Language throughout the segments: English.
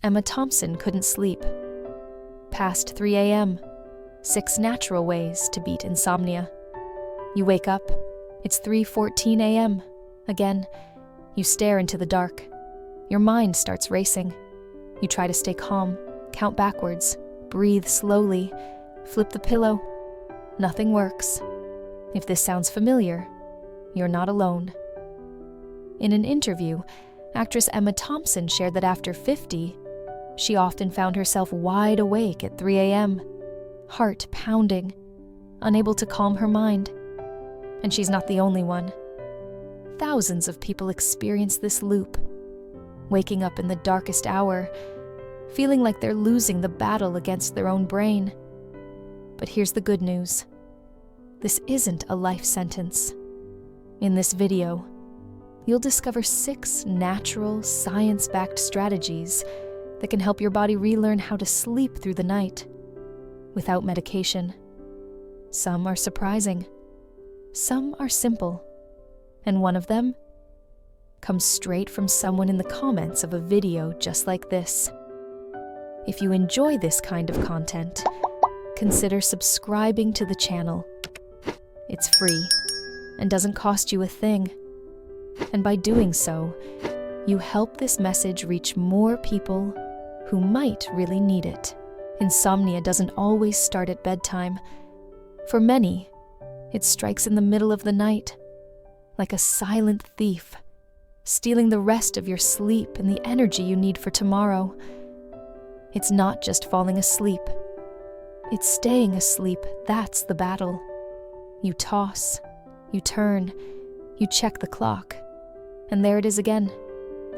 Emma Thompson couldn't sleep. Past 3 a.m., 6 natural ways to beat insomnia. You wake up, it's 3:14 a.m. Again, you stare into the dark. Your mind starts racing. You try to stay calm, count backwards, breathe slowly, flip the pillow. Nothing works. If this sounds familiar, you're not alone. In an interview, actress Emma Thompson shared that after 50, she often found herself wide awake at 3 a.m., heart pounding, unable to calm her mind. And she's not the only one. Thousands of people experience this loop, waking up in the darkest hour, feeling like they're losing the battle against their own brain. But here's the good news. This isn't a life sentence. In this video, you'll discover 6 natural, science-backed strategies that can help your body relearn how to sleep through the night without medication. Some are surprising. Some are simple. And one of them comes straight from someone in the comments of a video just like this. If you enjoy this kind of content, consider subscribing to the channel. It's free and doesn't cost you a thing. And by doing so, you help this message reach more people who might really need it. Insomnia doesn't always start at bedtime. For many, it strikes in the middle of the night, like a silent thief, stealing the rest of your sleep and the energy you need for tomorrow. It's not just falling asleep. It's staying asleep. That's the battle. You toss, you turn, you check the clock, and there it is again,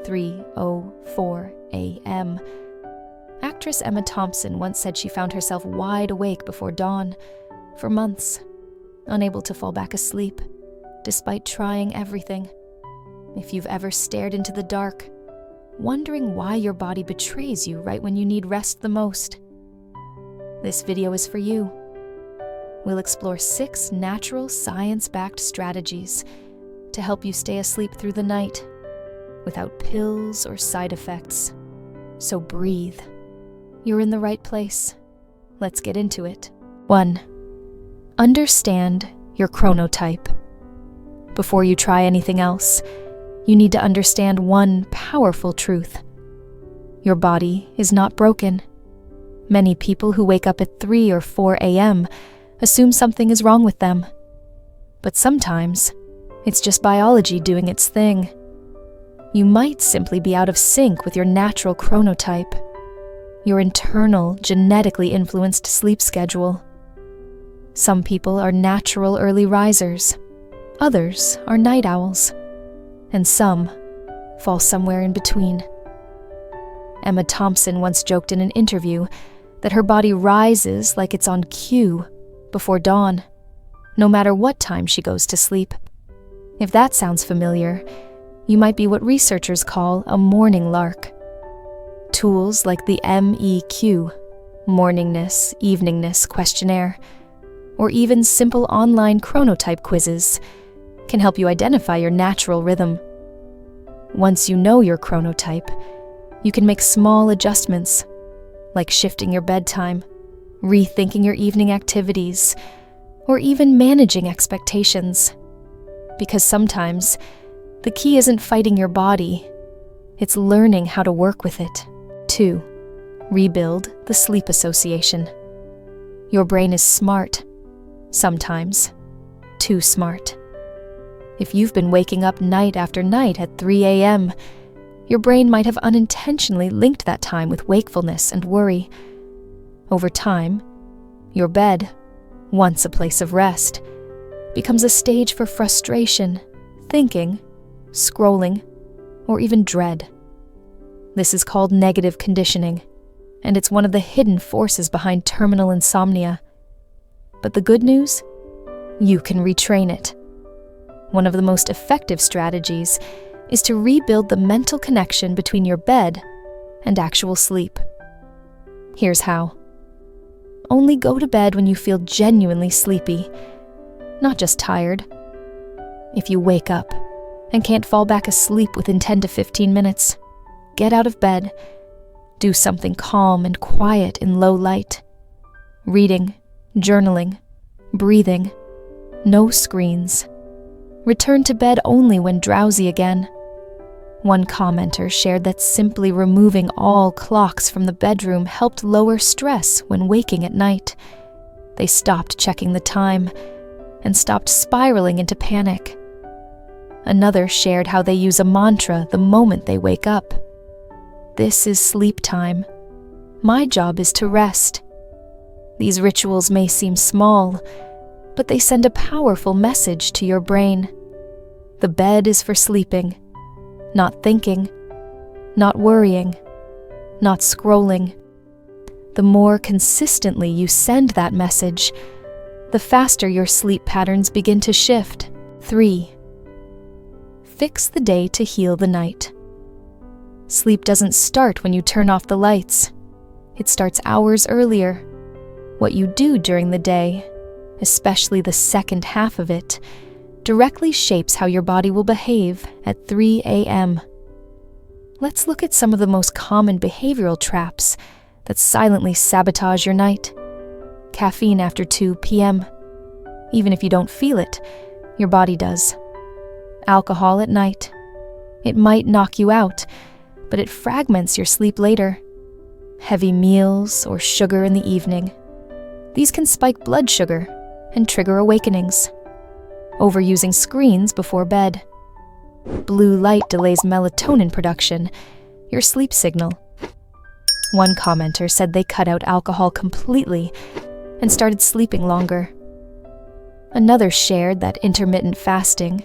3:04 a.m. Actress Emma Thompson once said she found herself wide awake before dawn for months, unable to fall back asleep, despite trying everything. If you've ever stared into the dark, wondering why your body betrays you right when you need rest the most, this video is for you. We'll explore 6 natural, science-backed strategies to help you stay asleep through the night without pills or side effects. So breathe. You're in the right place. Let's get into it. 1. Understand your chronotype. Before you try anything else, you need to understand one powerful truth. Your body is not broken. Many people who wake up at 3 or 4 a.m. assume something is wrong with them. But sometimes, it's just biology doing its thing. You might simply be out of sync with your natural chronotype, your internal, genetically influenced sleep schedule. Some people are natural early risers, others are night owls, and some fall somewhere in between. Emma Thompson once joked in an interview that her body rises like it's on cue before dawn, no matter what time she goes to sleep. If that sounds familiar, you might be what researchers call a morning lark. Tools like the MEQ, Morningness, Eveningness questionnaire, or even simple online chronotype quizzes can help you identify your natural rhythm. Once you know your chronotype, you can make small adjustments, like shifting your bedtime, rethinking your evening activities, or even managing expectations. Because sometimes, the key isn't fighting your body, it's learning how to work with it. 2. Rebuild the sleep association. Your brain is smart, sometimes too smart. If you've been waking up night after night at 3 a.m., your brain might have unintentionally linked that time with wakefulness and worry. Over time, your bed, once a place of rest, becomes a stage for frustration, thinking, scrolling, or even dread. This is called negative conditioning, and it's one of the hidden forces behind terminal insomnia. But the good news? You can retrain it. One of the most effective strategies is to rebuild the mental connection between your bed and actual sleep. Here's how. Only go to bed when you feel genuinely sleepy, not just tired. If you wake up and can't fall back asleep within 10 to 15 minutes, get out of bed, Do something calm and quiet in low light. Reading, journaling, breathing. No screens. Return to bed only when drowsy again. One commenter shared that simply removing all clocks from the bedroom helped lower stress when waking at night. They stopped checking the time and stopped spiraling into panic. Another shared how they use a mantra the moment they wake up. This is sleep time. My job is to rest. These rituals may seem small, but they send a powerful message to your brain. The bed is for sleeping, not thinking, not worrying, not scrolling. The more consistently you send that message, the faster your sleep patterns begin to shift. 3. Fix the day to heal the night. Sleep doesn't start when you turn off the lights. It starts hours earlier. What you do during the day, especially the second half of it, directly shapes how your body will behave at 3 a.m. Let's look at some of the most common behavioral traps that silently sabotage your night. Caffeine after 2 p.m. Even if you don't feel it, your body does. Alcohol at night. It might knock you out, but it fragments your sleep later. Heavy meals or sugar in the evening. These can spike blood sugar and trigger awakenings. Overusing screens before bed. Blue light delays melatonin production, your sleep signal. One commenter said they cut out alcohol completely and started sleeping longer. Another shared that intermittent fasting,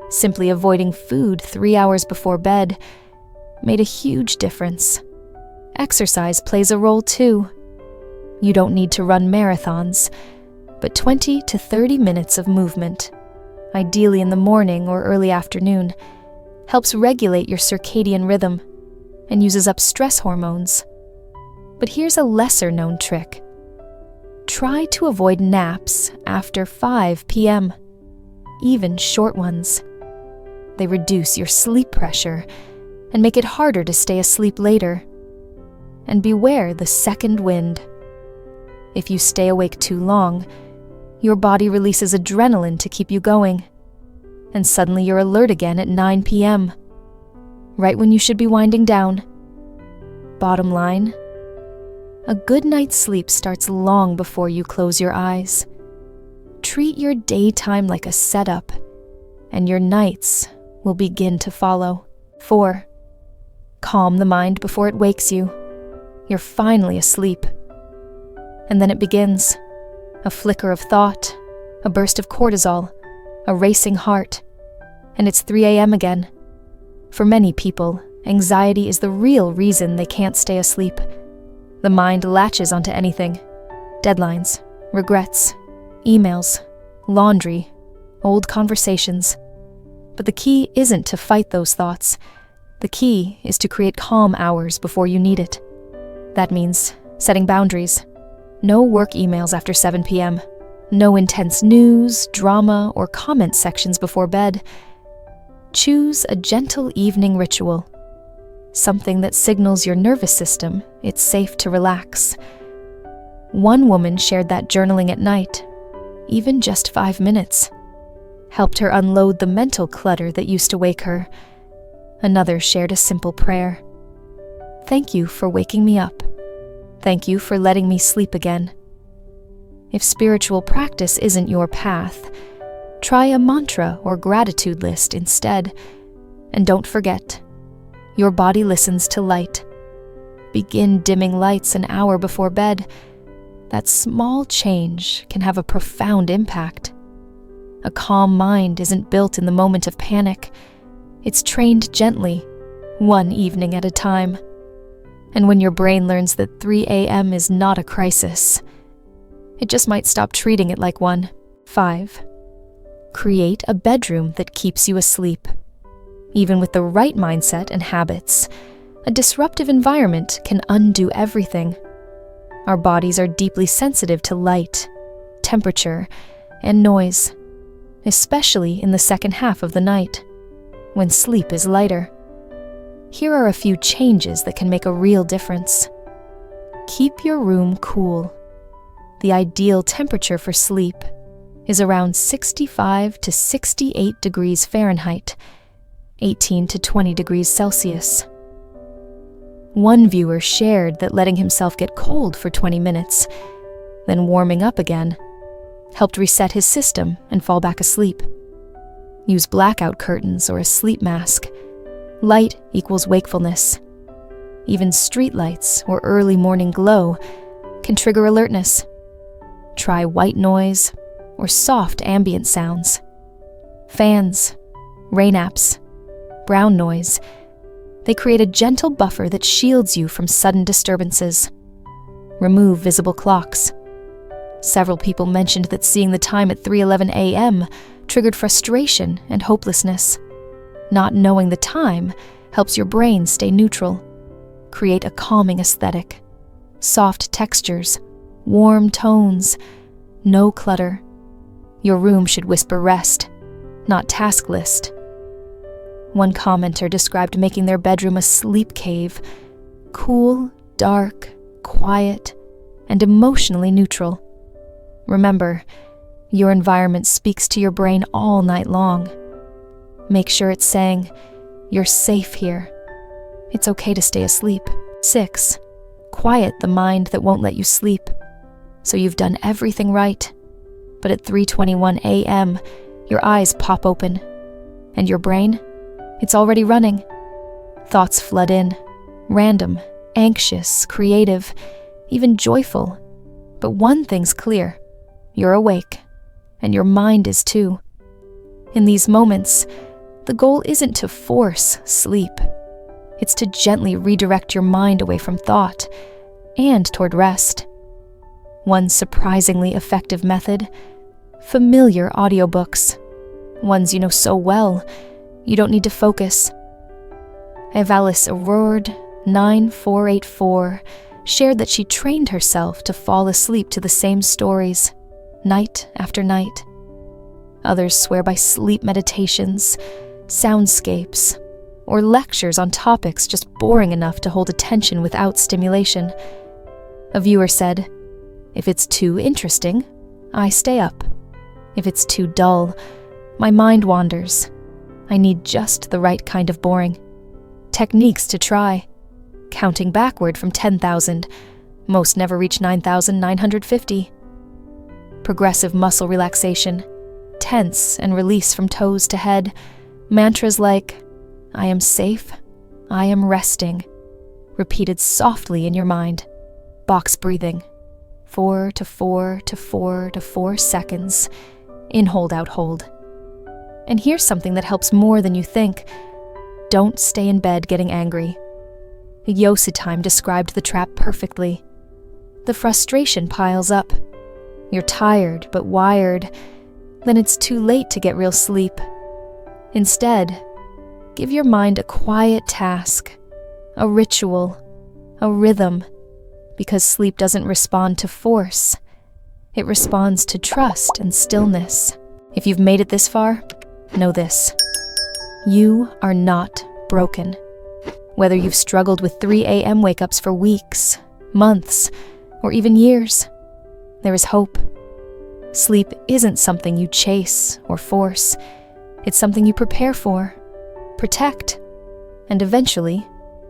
simply avoiding food 3 hours before bed, made a huge difference. Exercise plays a role too. You don't need to run marathons, but 20 to 30 minutes of movement, ideally in the morning or early afternoon, helps regulate your circadian rhythm and uses up stress hormones. But here's a lesser-known trick. Try to avoid naps after 5 p.m., even short ones. They reduce your sleep pressure and make it harder to stay asleep later. And beware the second wind. If you stay awake too long, your body releases adrenaline to keep you going, and suddenly you're alert again at 9 p.m., right when you should be winding down. Bottom line, a good night's sleep starts long before you close your eyes. Treat your daytime like a setup, and your nights will begin to follow. 4. Calm the mind before it wakes you. You're finally asleep. And then it begins. A flicker of thought, a burst of cortisol, a racing heart, and it's 3 a.m. again. For many people, anxiety is the real reason they can't stay asleep. The mind latches onto anything. Deadlines, regrets, emails, laundry, old conversations. But the key isn't to fight those thoughts. The key is to create calm hours before you need it. That means setting boundaries. No work emails after 7 p.m. No intense news, drama, or comment sections before bed. Choose a gentle evening ritual. Something that signals your nervous system it's safe to relax. One woman shared that journaling at night, even just 5 minutes, helped her unload the mental clutter that used to wake her. Another shared a simple prayer. Thank you for waking me up. Thank you for letting me sleep again. If spiritual practice isn't your path, try a mantra or gratitude list instead. And don't forget, your body listens to light. Begin dimming lights an hour before bed. That small change can have a profound impact. A calm mind isn't built in the moment of panic. It's trained gently, one evening at a time. And when your brain learns that 3 a.m. is not a crisis, it just might stop treating it like one. 5. Create a bedroom that keeps you asleep. Even with the right mindset and habits, a disruptive environment can undo everything. Our bodies are deeply sensitive to light, temperature, and noise, especially in the second half of the night, when sleep is lighter. Here are a few changes that can make a real difference. Keep your room cool. The ideal temperature for sleep is around 65 to 68 degrees Fahrenheit, 18 to 20 degrees Celsius. One viewer shared that letting himself get cold for 20 minutes, then warming up again, helped reset his system and fall back asleep. Use blackout curtains or a sleep mask. Light equals wakefulness. Even streetlights or early morning glow can trigger alertness. Try white noise or soft ambient sounds. Fans, rain apps, brown noise. They create a gentle buffer that shields you from sudden disturbances. Remove visible clocks. Several people mentioned that seeing the time at 3:11 a.m. triggered frustration and hopelessness. Not knowing the time helps your brain stay neutral. Create a calming aesthetic. Soft textures, warm tones, no clutter. Your room should whisper rest, not task list. One commenter described making their bedroom a sleep cave, cool, dark, quiet, and emotionally neutral. Remember, your environment speaks to your brain all night long. Make sure it's saying, "You're safe here. It's okay to stay asleep." 6. Quiet the mind that won't let you sleep. So you've done everything right, but at 3:21 a.m., your eyes pop open, and your brain, it's already running. Thoughts flood in, random, anxious, creative, even joyful. But one thing's clear: you're awake, and your mind is too. In these moments, the goal isn't to force sleep. It's to gently redirect your mind away from thought and toward rest. One surprisingly effective method: familiar audiobooks. Ones you know so well, you don't need to focus. Evalis Aurord 9484 shared that she trained herself to fall asleep to the same stories, night after night. Others swear by sleep meditations, soundscapes, or lectures on topics just boring enough to hold attention without stimulation. A viewer said, "If it's too interesting, I stay up. If it's too dull, my mind wanders. I need just the right kind of boring." Techniques to try: counting backward from 10,000. Most never reach 9,950. Progressive muscle relaxation. Tense and release from toes to head. Mantras like, "I am safe, I am resting," repeated softly in your mind. Box breathing. 4 to 4 to 4 to 4 seconds. In, hold, out, hold. And here's something that helps more than you think. Don't stay in bed getting angry. Yositime described the trap perfectly. The frustration piles up. You're tired but wired. Then it's too late to get real sleep. Instead, give your mind a quiet task, a ritual, a rhythm, because sleep doesn't respond to force. It responds to trust and stillness. If you've made it this far, know this: you are not broken. Whether you've struggled with 3 a.m. wake-ups for weeks, months, or even years, there is hope. Sleep isn't something you chase or force. It's something you prepare for, protect, and eventually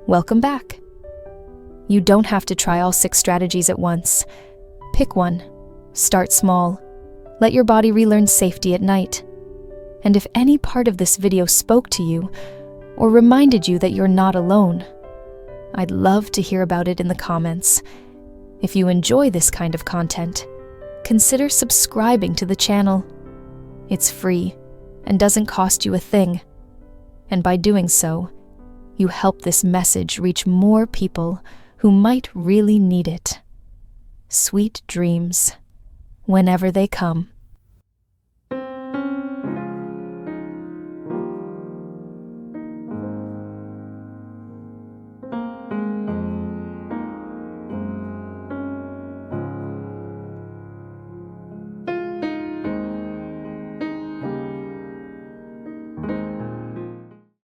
welcome back. You don't have to try all 6 strategies at once. Pick one. Start small. Let your body relearn safety at night. And if any part of this video spoke to you or reminded you that you're not alone, I'd love to hear about it in the comments. If you enjoy this kind of content, consider subscribing to the channel. It's free and doesn't cost you a thing. And by doing so, you help this message reach more people who might really need it. Sweet dreams, whenever they come.